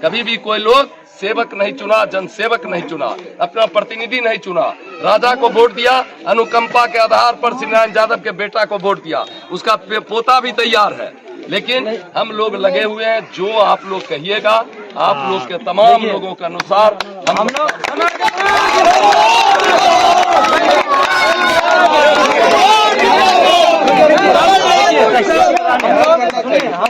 कभी भी कोई लोग सेवक नहीं चुना, जनसेवक नहीं चुना, अपना प्रतिनिधि नहीं चुना। राजा को वोट दिया, अनुकंपा के आधार पर श्री नारायण यादव के बेटा को वोट दिया, उसका पोता भी तैयार है। लेकिन हम लोग लगे हुए हैं, जो आप लोग कहिएगा, आप लोग के तमाम लोगों के अनुसार हम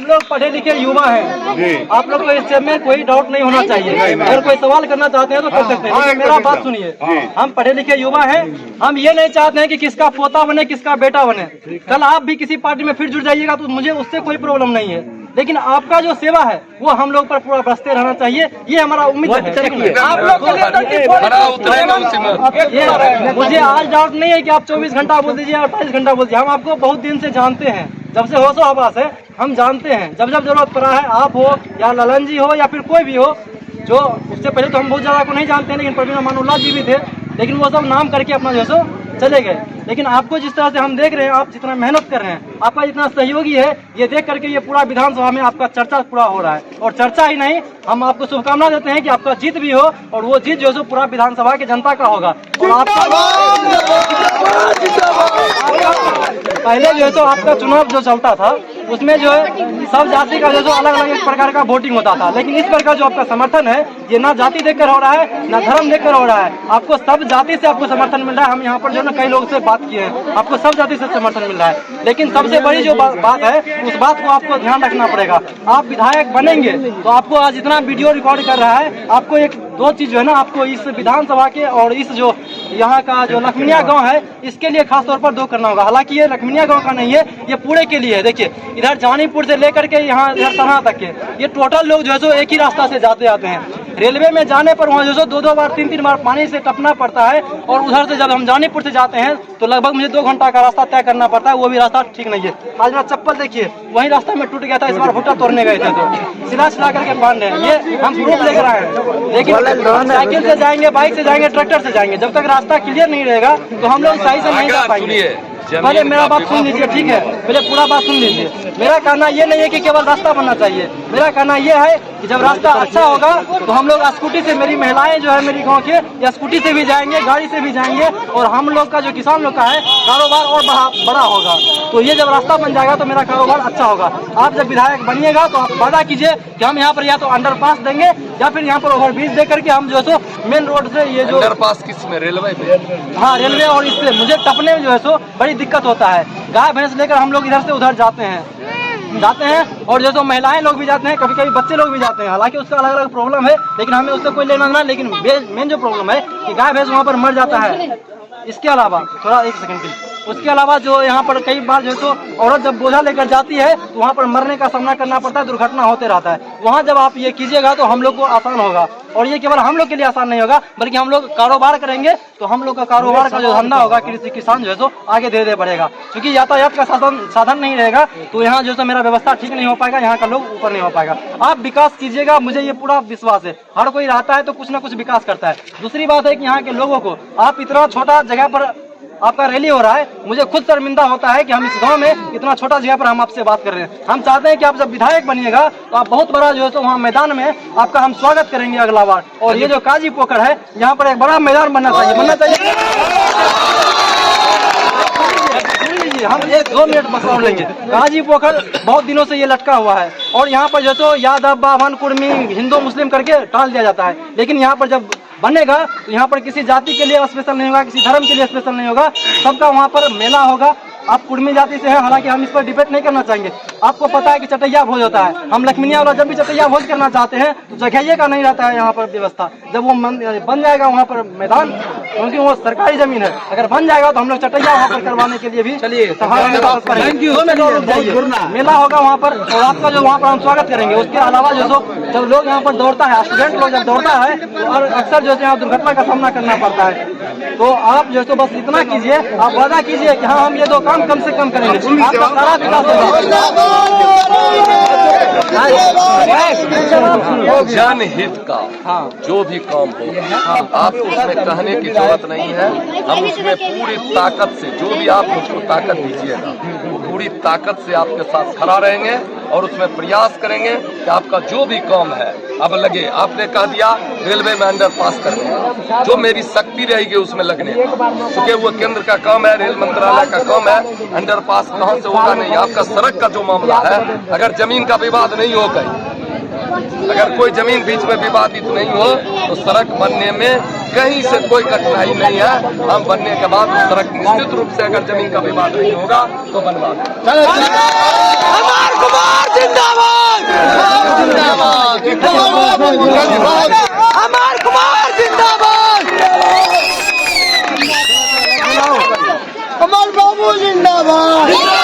लोग पढ़े लिखे युवा हैं। आप लोग को इस में कोई डाउट नहीं होना चाहिए। अगर कोई सवाल करना चाहते हैं तो कर सकते हैं, मेरा बात सुनिए। हम पढ़े लिखे युवा हैं, हम ये नहीं चाहते हैं कि किसका पोता बने, किसका बेटा बने। कल आप भी किसी पार्टी में फिर जुड़ जाइएगा तो मुझे उससे कोई प्रॉब्लम नहीं है, लेकिन आपका जो सेवा है वो हम लोग पर पूरा बरसते रहना चाहिए, ये हमारा उम्मीद है। आप लोग मुझे आज डाउट नहीं है कि आप 24 घंटा बोल दीजिए, 28 घंटा बोल दीजिए। हम आपको बहुत दिन से जानते हैं, जब से होशो हवास है हम जानते हैं। जब जब जरूरत पड़ा है, आप हो या ललन जी हो या फिर कोई भी हो, जो उससे पहले तो हम बहुत ज्यादा को नहीं जानते हैं, लेकिन प्रवीण अमानुल्लाह जी भी थे, लेकिन वो सब नाम करके अपना जो सो चले गए। लेकिन आपको जिस तरह से हम देख रहे हैं, आप जितना मेहनत कर रहे हैं, आपका जितना सहयोगी है, ये देख करके ये पूरा विधानसभा में आपका चर्चा पूरा हो रहा है। और चर्चा ही नहीं, हम आपको शुभकामना देते हैं कि आपका जीत भी हो, और वो जीत जो है पूरा विधानसभा की जनता का होगा। और आपका पहले जो है तो आपका चुनाव जो चलता था उसमें जो है सब जाति का जो अलग अलग प्रकार का वोटिंग होता था, लेकिन इस प्रकार जो आपका समर्थन है ये ना जाति देखकर हो रहा है ना धर्म देखकर हो रहा है। आपको सब जाति से आपको समर्थन मिल रहा है। हम यहाँ पर जो ना कई लोगों से बात किए हैं, आपको सब जाति से समर्थन मिल रहा है। लेकिन सबसे बड़ी जो बात है, उस बात को आपको ध्यान रखना पड़ेगा। आप विधायक बनेंगे तो आपको आज इतना वीडियो रिकॉर्ड कर रहा है, आपको एक दो चीज जो है ना, आपको इस विधानसभा के और इस जो यहाँ का जो लखमिया गांव है, इसके लिए खास तौर पर दो करना होगा। हालांकि ये लखमिया गांव का नहीं है, ये पूरे के लिए है। देखिए इधर जानीपुर से लेकर के यहाँ इधर तरह तक के ये टोटल लोग जो है सो एक ही रास्ता से जाते आते हैं। रेलवे में जाने पर वहाँ जो सो दो बार तीन बार पानी से टपना पड़ता है, और उधर से जब हम जानीपुर से जाते हैं तो लगभग मुझे 2 घंटा का रास्ता तय करना पड़ता है, वो भी रास्ता ठीक नहीं है। आज मेरा चप्पल देखिए वही रास्ता में टूट गया था, इस बार भुट्टा तोड़ने गए थे तो सिला करके बांध रहे हैं। ये हम प्रूफ लेकर आए हैं, लेकिन साइकिल से जाएंगे, बाइक से जाएंगे, ट्रैक्टर से जाएंगे, जब तक रास्ता क्लियर नहीं रहेगा तो हम लोग सही से नहीं जा पाएंगे। पहले मेरा बात सुन लीजिए, ठीक है, पहले पूरा बात सुन लीजिए। मेरा कहना ये नहीं है कि केवल रास्ता बनना चाहिए, मेरा कहना ये है कि जब रास्ता अच्छा होगा तो हम लोग स्कूटी से, मेरी महिलाएं जो है मेरी गांव के, या स्कूटी से भी जाएंगे, गाड़ी से भी जाएंगे, और हम लोग का जो किसान लोग का है कारोबार और बड़ा होगा। तो ये जब रास्ता बन जाएगा तो मेरा कारोबार अच्छा होगा। आप जब विधायक बनिएगा तो आप वादा कीजिए कि हम यहाँ पर या तो अंडरपास देंगे या फिर यहाँ पर ओवरब्रिज दे करके हम जो है सो मेन रोड से, ये जो अंडरपास किस में, रेलवे में? हाँ रेलवे, और इससे मुझे टपने में जो है सो बड़ी दिक्कत होता है। गाय भैंस लेकर हम लोग इधर से उधर जाते हैं, और जो महिलाएं लोग भी जाते हैं, कभी कभी बच्चे लोग भी जाते हैं। हालांकि उसका अलग अलग प्रॉब्लम है, लेकिन हमें उससे कोई लेना ना। लेकिन मेन जो प्रॉब्लम है कि गाय भैंस वहाँ पर मर जाता है। इसके अलावा थोड़ा एक सेकंड की, उसके अलावा जो यहाँ पर कई बार जो तो औरत जब बोझा लेकर जाती है तो वहाँ पर मरने का सामना करना पड़ता है, दुर्घटना होते रहता है। वहाँ जब आप ये कीजिएगा तो हम लोग को आसान होगा, और ये केवल हम लोग के लिए आसान नहीं होगा, बल्कि हम लोग कारोबार करेंगे तो हम लोग का कारोबार का जो धंधा होगा, कृषि किसान जो है तो आगे धीरे धीरे बढ़ेगा। क्योंकि यातायात का साधन नहीं रहेगा तो यहाँ जो है मेरा व्यवस्था ठीक नहीं हो पाएगा, यहाँ का लोग ऊपर नहीं हो पाएगा। आप विकास कीजिएगा, मुझे ये पूरा विश्वास है। हर कोई रहता है तो कुछ ना कुछ विकास करता है। दूसरी बात है कि यहाँ के लोगों को, आप इतना छोटा जगह पर आपका रैली हो रहा है, मुझे खुद शर्मिंदा होता है कि हम इस गांव में इतना छोटा जगह पर हम आपसे बात कर रहे हैं। हम चाहते हैं कि आप जब विधायक बनिएगा तो आप बहुत बड़ा जो है तो वहाँ मैदान में आपका हम स्वागत करेंगे अगला बार। और ये जो काजी पोखर है, यहाँ पर एक बड़ा मैदान बनना चाहिए। हम 1-2 मिनट बस और लेंगे। काजी पोखर बहुत दिनों से ये लटका हुआ है, और यहाँ पर जो तो यादव, बावन, कुर्मी, हिंदू, मुस्लिम करके टाल दिया जाता है। लेकिन यहाँ पर जब बनेगा तो यहाँ पर किसी जाति के लिए स्पेशल नहीं होगा, किसी धर्म के लिए स्पेशल नहीं होगा, सबका वहाँ पर मेला होगा। आप कुर्मी जाति से हैं, हालांकि हम इस पर डिबेट नहीं करना चाहेंगे। आपको पता है कि चटैया भोज होता है, हम लखमिया वाला जब भी चटैया भोज करना चाहते हैं तो जगह का नहीं रहता है यहाँ पर व्यवस्था। जब वो बन जाएगा वहाँ पर मैदान, क्योंकि वो सरकारी जमीन है, अगर बन जाएगा तो हम लोग चटैया वहाँ पर करवाने के लिए भी मेला होगा वहाँ पर, और आपका जो वहाँ पर हम स्वागत करेंगे। उसके अलावा जो जब लोग यहाँ पर दौड़ता है, स्टूडेंट लोग जब दौड़ता है और अक्सर जो है यहाँ दुर्घटना का सामना करना पड़ता है। तो आप जो है बस इतना कीजिए, आप वादा कीजिए कि हाँ हम ये 2 काम कम से कम करेंगे, आपका सारा विकास होगा। जनहित का जो भी काम हो, आप उसमें कहने की जरूरत नहीं है। हम उसमें पूरी ताकत से, जो भी आप मुझको ताकत दीजिएगा वो पूरी ताकत से आपके साथ खड़ा रहेंगे और उसमें प्रयास करेंगे कि आपका जो भी काम है अब लगे। आपने कह दिया रेलवे में अंडर पास करने, जो मेरी शक्ति रहेगी उसमें लगने, क्योंकि वो केंद्र का काम है, रेल मंत्रालय का काम है। अंडर पास कहाँ से होगा नहीं। आपका सड़क का जो मामला है, अगर जमीन का विवाद नहीं हो गई, अगर कोई जमीन बीच में विवादित नहीं हो तो सड़क बनने में कहीं से कोई कठिनाई नहीं है। हम बनने के बाद सड़क निश्चित रूप से, अगर जमीन का विवाद नहीं होगा तो बनवा देंगे। अमर कुमार जिंदाबाद, अमर कुमार जिंदाबाद, अमर बाबू जिंदाबाद।